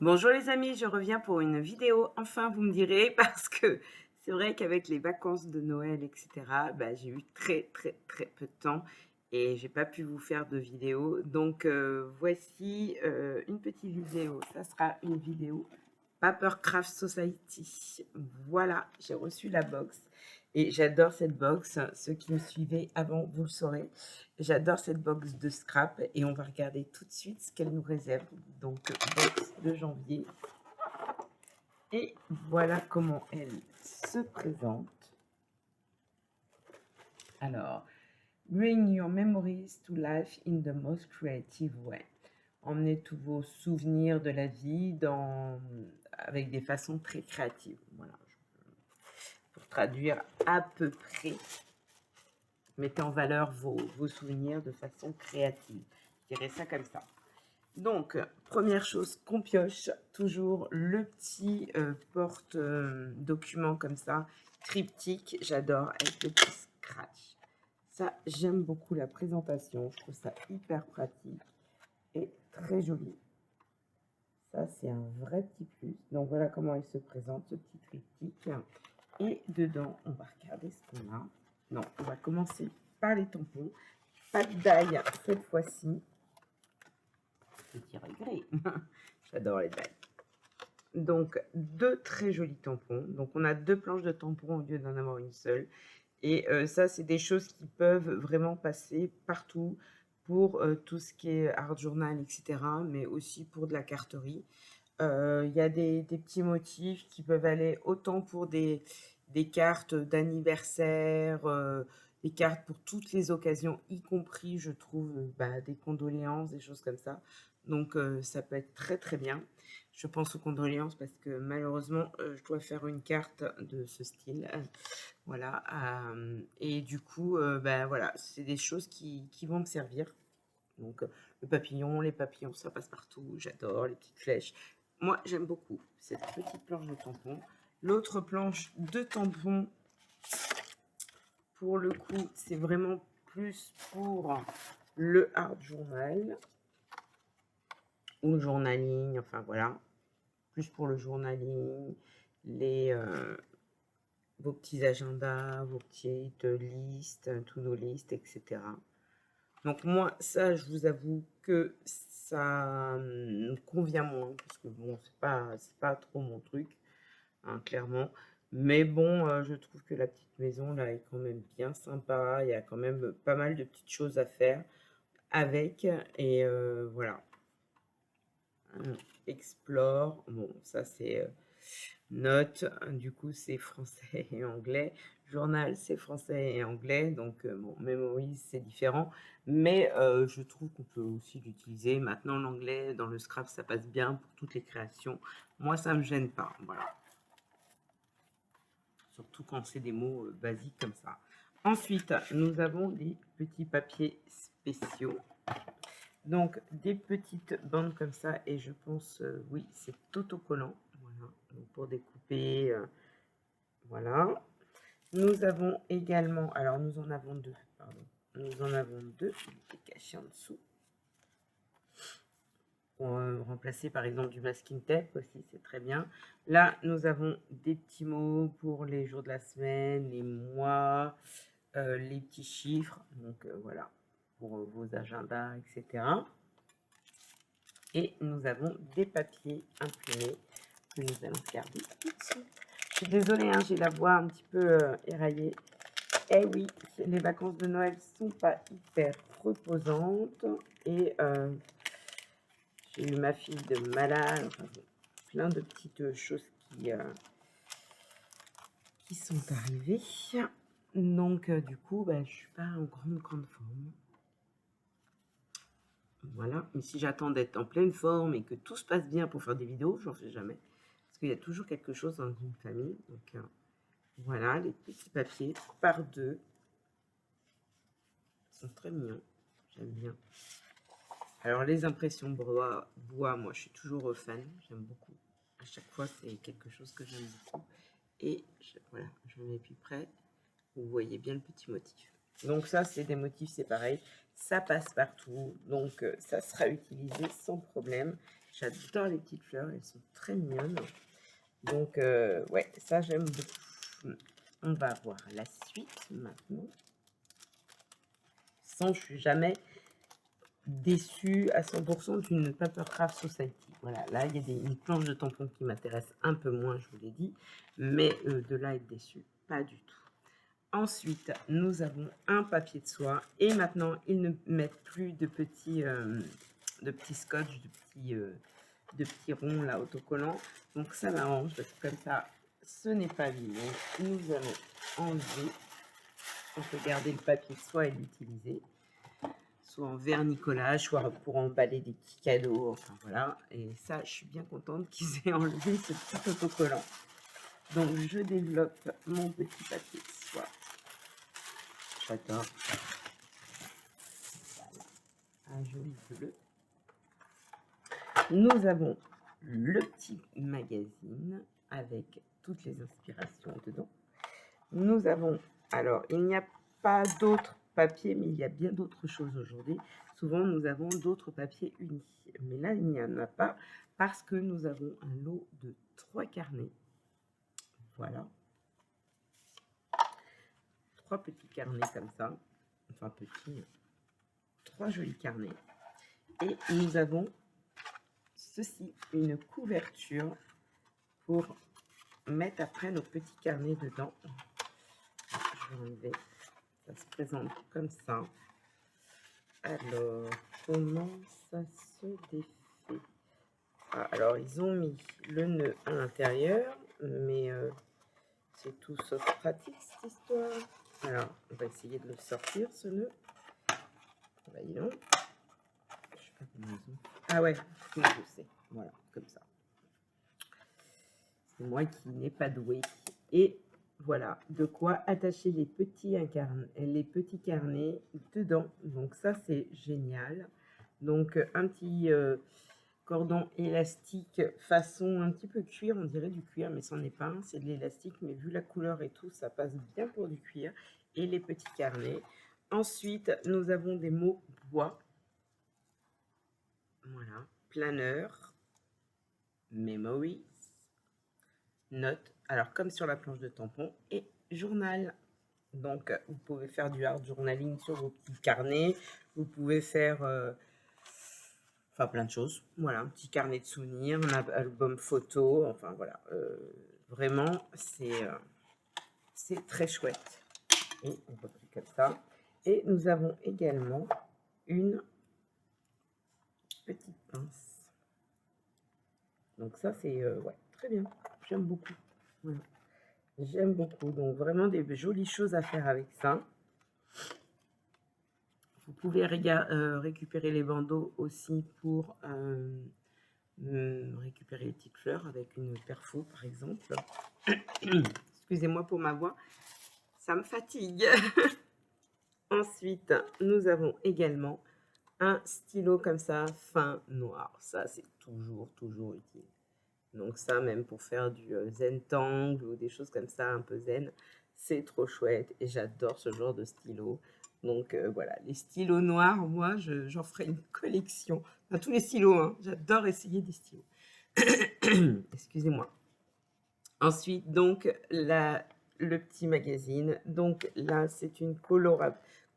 Bonjour les amis, je reviens pour une vidéo. Enfin, vous me direz, parce que c'est vrai qu'avec les vacances de Noël, etc., bah, j'ai eu très peu de temps et j'ai pas pu vous faire de vidéo. Donc, voici une petite vidéo. Ça sera une vidéo Papercraft Society. Voilà, j'ai reçu la box et j'adore cette box. Ceux qui me suivaient avant, vous le saurez. J'adore cette box de scrap et on va regarder tout de suite ce qu'elle nous réserve. Donc, box de janvier. Et voilà comment elle se présente. Alors, bring your memories to life in the most creative way. Emmenez tous vos souvenirs de la vie avec des façons très créatives. Voilà. Pour traduire à peu près, mettez en valeur vos souvenirs de façon créative. Je dirais ça comme ça. Donc, première chose qu'on pioche, toujours le petit porte-document comme ça, triptyque, j'adore, avec le petit scratch. Ça, j'aime beaucoup la présentation, je trouve ça hyper pratique et très joli. Ça, c'est un vrai petit plus. Donc, voilà comment il se présente, ce petit triptyque. Et dedans, on va regarder ce qu'on a. Non, on va commencer par les tampons. Pas de die cette fois-ci. Petit regret. J'adore les die. Donc, deux très jolis tampons. Donc, on a deux planches de tampons au lieu d'en avoir une seule. Et ça, c'est des choses qui peuvent vraiment passer partout pour tout ce qui est art journal, etc. Mais aussi pour de la carterie. Il y a des petits motifs qui peuvent aller autant pour des cartes d'anniversaire, des cartes pour toutes les occasions, y compris, je trouve, des condoléances, des choses comme ça. Donc, ça peut être très bien. Je pense aux condoléances parce que malheureusement, je dois faire une carte de ce style. Voilà. Et du coup, voilà, c'est des choses qui vont me servir. Donc, le papillon, les papillons, ça passe partout. J'adore les petites flèches. Moi, j'aime beaucoup cette petite planche de tampons. L'autre planche de tampons, pour le coup, c'est vraiment plus pour le art journal ou le journaling. Enfin, voilà. Plus pour le journaling, vos petits agendas, vos petites listes, to-do list, etc. Donc moi, ça, je vous avoue que ça me convient moins, parce que bon, c'est pas trop mon truc, hein, clairement. Mais bon, je trouve que la petite maison, là, est quand même bien sympa. Il y a quand même pas mal de petites choses à faire avec. Et voilà. Explore. Bon, ça, c'est notes. Du coup, c'est français et anglais. Journal, c'est français et anglais. Donc, bon, Memories, c'est différent. Mais je trouve qu'on peut aussi l'utiliser. Maintenant, l'anglais, dans le Scrap, ça passe bien pour toutes les créations. Moi, ça ne me gêne pas. Voilà. Surtout quand c'est des mots basiques comme ça. Ensuite, nous avons des petits papiers spéciaux. Donc, des petites bandes comme ça. Et je pense, oui, c'est autocollant. Voilà. Donc, pour découper, voilà. Nous avons également, alors nous en avons deux, pardon. Nous en avons deux, qui est caché en dessous. Pour remplacer par exemple du masking tape aussi, c'est très bien. Là, nous avons des petits mots pour les jours de la semaine, les mois, les petits chiffres. Donc voilà, pour vos agendas, etc. Et nous avons des papiers imprimés que nous allons garder tout de suite. Je suis désolée, hein, j'ai la voix un petit peu éraillée. Eh oui, les vacances de Noël sont pas hyper reposantes. Et j'ai eu ma fille de malade. Enfin, plein de petites choses qui sont arrivées. Donc, du coup, je suis pas en grande forme. Voilà. Mais si j'attends d'être en pleine forme et que tout se passe bien pour faire des vidéos, j'en fais jamais. Parce qu'il y a toujours quelque chose dans une famille. Donc, voilà, les petits papiers par deux. Ils sont très mignons. J'aime bien. Alors, les impressions bois, moi, je suis toujours fan. J'aime beaucoup. À chaque fois, c'est quelque chose que j'aime beaucoup. Et voilà, je mets plus près. Vous voyez bien le petit motif. Donc ça, c'est des motifs, c'est pareil. Ça passe partout. Donc, ça sera utilisé sans problème. J'adore les petites fleurs, elles sont très mignonnes. Donc, ouais, ça, j'aime beaucoup. On va voir la suite maintenant. Sans, je suis jamais déçue à 100% d'une Papercraft Society. Voilà, là, il y a une planche de tampon qui m'intéresse un peu moins, je vous l'ai dit. Mais de là, être déçue, pas du tout. Ensuite, nous avons un papier de soie. Et maintenant, ils ne mettent plus de petits scotch, de petits ronds là, autocollants. Donc, ça m'arrange parce que comme ça, ce n'est pas vide. Donc, nous allons enlever. On peut garder le papier de soie et l'utiliser. Soit en vernicolage, soit pour emballer des petits cadeaux. Enfin, voilà. Et ça, je suis bien contente qu'ils aient enlevé ce petit autocollant. Donc, je développe mon petit papier de soie. J'adore. Voilà, un joli bleu. Nous avons le petit magazine avec toutes les inspirations dedans. Nous avons, alors, il n'y a pas d'autres papiers, mais il y a bien d'autres choses aujourd'hui. Souvent, nous avons d'autres papiers unis. Mais là, il n'y en a pas parce que nous avons un lot de 3 carnets. Voilà. 3 petits carnets comme ça. Enfin, petits. 3 jolis carnets. Et nous avons ceci, une couverture pour mettre après nos petits carnets dedans. Je vais enlever. Ça se présente comme ça. Alors, comment ça se défait? Ah, alors, ils ont mis le nœud à l'intérieur, mais c'est tout sauf pratique cette histoire. Alors, on va essayer de le sortir, ce nœud. Voyons. Je sais pas comment ils ont. Ah ouais, je sais. Voilà, comme ça. C'est moi qui n'ai pas doué. Et voilà, de quoi attacher les petits carnets dedans. Donc ça, c'est génial. Donc un petit cordon élastique façon un petit peu cuir, on dirait du cuir, mais c'en est pas un, c'est de l'élastique. Mais vu la couleur et tout, ça passe bien pour du cuir. Et les petits carnets. Ensuite, nous avons des mots bois. Voilà, planeur, memory, notes, alors comme sur la planche de tampon, et journal. Donc, vous pouvez faire du hard journaling sur vos petits carnets. Vous pouvez faire enfin plein de choses. Voilà, un petit carnet de souvenirs, un album photo. Enfin voilà, vraiment, c'est très chouette. Et on replie comme ça. Et nous avons également une petite pince. Donc ça, c'est ouais, très bien. J'aime beaucoup. Voilà. J'aime beaucoup. Donc vraiment des jolies choses à faire avec ça. Vous pouvez récupérer les bandeaux aussi pour récupérer les petites fleurs avec une perfo par exemple. Excusez-moi pour ma voix, ça me fatigue. Ensuite, nous avons également un stylo comme ça, fin noir. Ça, c'est toujours utile. Donc ça, même pour faire du zen-tangle ou des choses comme ça, un peu zen, c'est trop chouette. Et j'adore ce genre de stylo. Donc voilà, les stylos noirs, moi, j'en ferai une collection. Enfin, tous les stylos, hein. J'adore essayer des stylos. Excusez-moi. Ensuite, donc, le petit magazine. Donc là, c'est une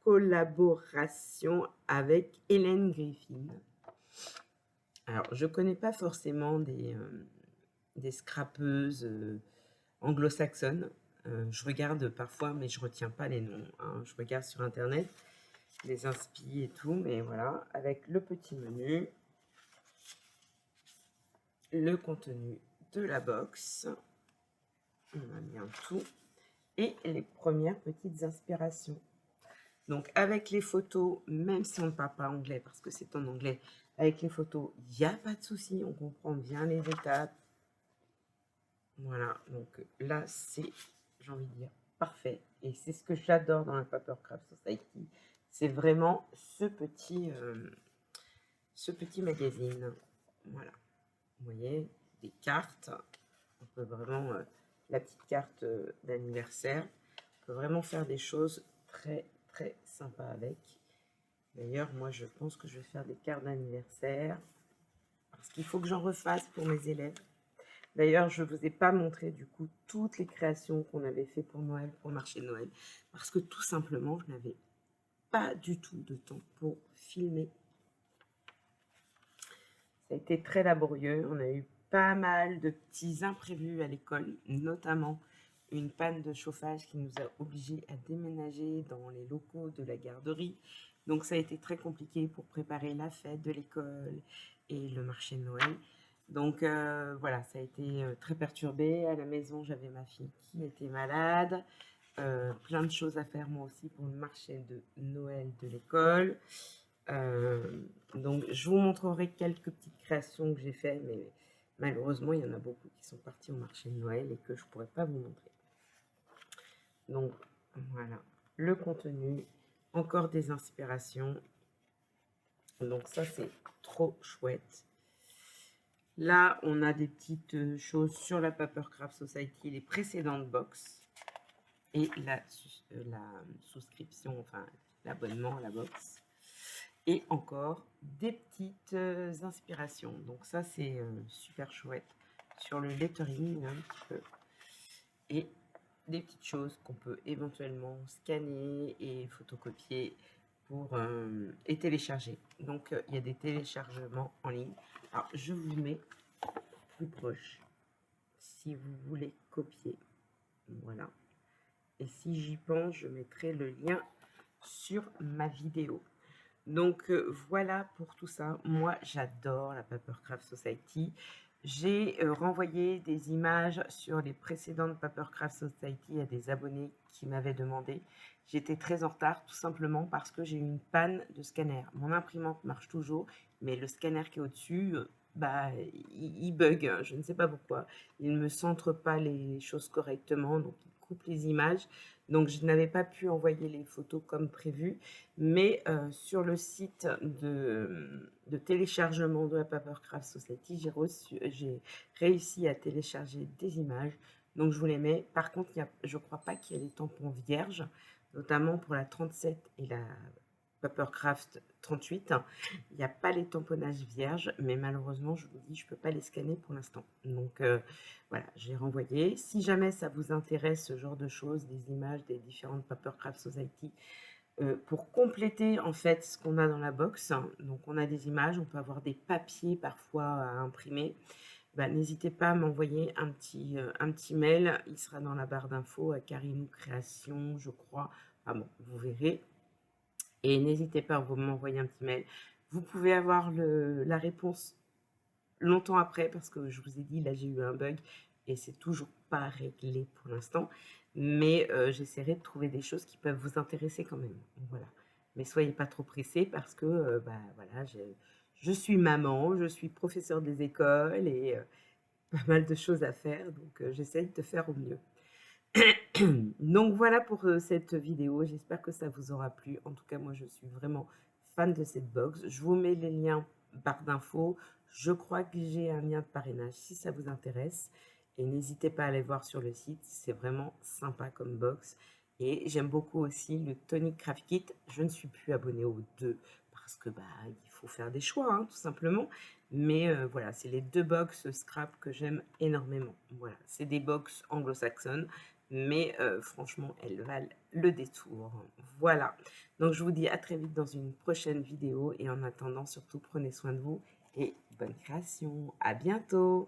collaboration avec Hélène Griffin. Alors, je ne connais pas forcément des scrapeuses anglo-saxonnes. Je regarde parfois, mais je ne retiens pas les noms. Hein. Je regarde sur Internet, les inspi et tout, mais voilà, avec le petit menu, le contenu de la box, on a bien tout, et les premières petites inspirations. Donc, avec les photos, même si on ne parle pas anglais, parce que c'est en anglais, avec les photos, il n'y a pas de souci, on comprend bien les étapes. Voilà, donc là, c'est, j'ai envie de dire, parfait. Et c'est ce que j'adore dans la Papercraft Society. C'est vraiment ce petit magazine. Voilà. Vous voyez, des cartes. On peut vraiment, la petite carte d'anniversaire. On peut vraiment faire des choses très sympas avec. D'ailleurs, moi, je pense que je vais faire des cartes d'anniversaire parce qu'il faut que j'en refasse pour mes élèves. D'ailleurs, je ne vous ai pas montré du coup toutes les créations qu'on avait fait pour Noël, pour le marché de Noël, parce que tout simplement, je n'avais pas du tout de temps pour filmer. Ça a été très laborieux, on a eu pas mal de petits imprévus à l'école, notamment une panne de chauffage qui nous a obligés à déménager dans les locaux de la garderie. Donc ça a été très compliqué pour préparer la fête de l'école et le marché de Noël. Donc voilà, ça a été très perturbé. À la maison, j'avais ma fille qui était malade. Plein de choses à faire moi aussi pour le marché de Noël de l'école. Donc je vous montrerai quelques petites créations que j'ai faites, mais malheureusement il y en a beaucoup qui sont partis au marché de Noël et que je ne pourrais pas vous montrer. Donc voilà, le contenu, encore des inspirations. Donc ça c'est trop chouette. Là on a des petites choses sur la Papercraft Society, les précédentes box et la souscription, enfin l'abonnement à la box. Et encore des petites inspirations. Donc ça c'est super chouette sur le lettering un petit peu. Et des petites choses qu'on peut éventuellement scanner et photocopier pour et télécharger. Donc il y a des téléchargements en ligne. Alors je vous mets plus proche si vous voulez copier. Voilà. Et si j'y pense, je mettrai le lien sur ma vidéo. Donc voilà pour tout ça. Moi j'adore la Papercraft Society. J'ai renvoyé des images sur les précédentes Papercraft Society à des abonnés qui m'avaient demandé. J'étais très en retard tout simplement parce que j'ai eu une panne de scanner. Mon imprimante marche toujours, mais le scanner qui est au-dessus, bah, il bug. Je ne sais pas pourquoi. Il ne me centre pas les choses correctement, donc il coupe les images. Donc je n'avais pas pu envoyer les photos comme prévu, mais sur le site de téléchargement de la Papercraft Society, j'ai réussi à télécharger des images, donc je vous les mets. Par contre, je ne crois pas qu'il y ait des tampons vierges, notamment pour la 37 et la Papercraft 38. Il n'y a pas les tamponnages vierges, mais malheureusement, je vous dis, je ne peux pas les scanner pour l'instant. Donc voilà, j'ai renvoyé. Si jamais ça vous intéresse, ce genre de choses, des images des différentes Papercraft Society, pour compléter en fait ce qu'on a dans la box, donc on a des images, on peut avoir des papiers parfois à imprimer. Bah, n'hésitez pas à m'envoyer un petit mail, il sera dans la barre d'infos à Karimou Création, je crois. Ah bon, vous verrez. Et n'hésitez pas à m'envoyer un petit mail. Vous pouvez avoir la réponse longtemps après, parce que je vous ai dit, là j'ai eu un bug et c'est toujours pas réglé pour l'instant. Mais j'essaierai de trouver des choses qui peuvent vous intéresser quand même. Voilà. Mais soyez pas trop pressés parce que bah, voilà, je suis maman, je suis professeure des écoles et pas mal de choses à faire. Donc j'essaie de faire au mieux. Donc voilà pour cette vidéo, j'espère que ça vous aura plu. En tout cas, moi je suis vraiment fan de cette box. Je vous mets les liens barre d'infos. Je crois que j'ai un lien de parrainage si ça vous intéresse. Et n'hésitez pas à aller voir sur le site, c'est vraiment sympa comme box. Et j'aime beaucoup aussi le Tonic Craft Kit. Je ne suis plus abonnée aux deux parce que bah, il faut faire des choix, hein, tout simplement. Mais voilà, c'est les deux box scrap que j'aime énormément. Voilà, c'est des box anglo-saxonnes, mais franchement, elles valent le détour. Voilà, donc je vous dis à très vite dans une prochaine vidéo, et en attendant, surtout, prenez soin de vous, et bonne création. À bientôt!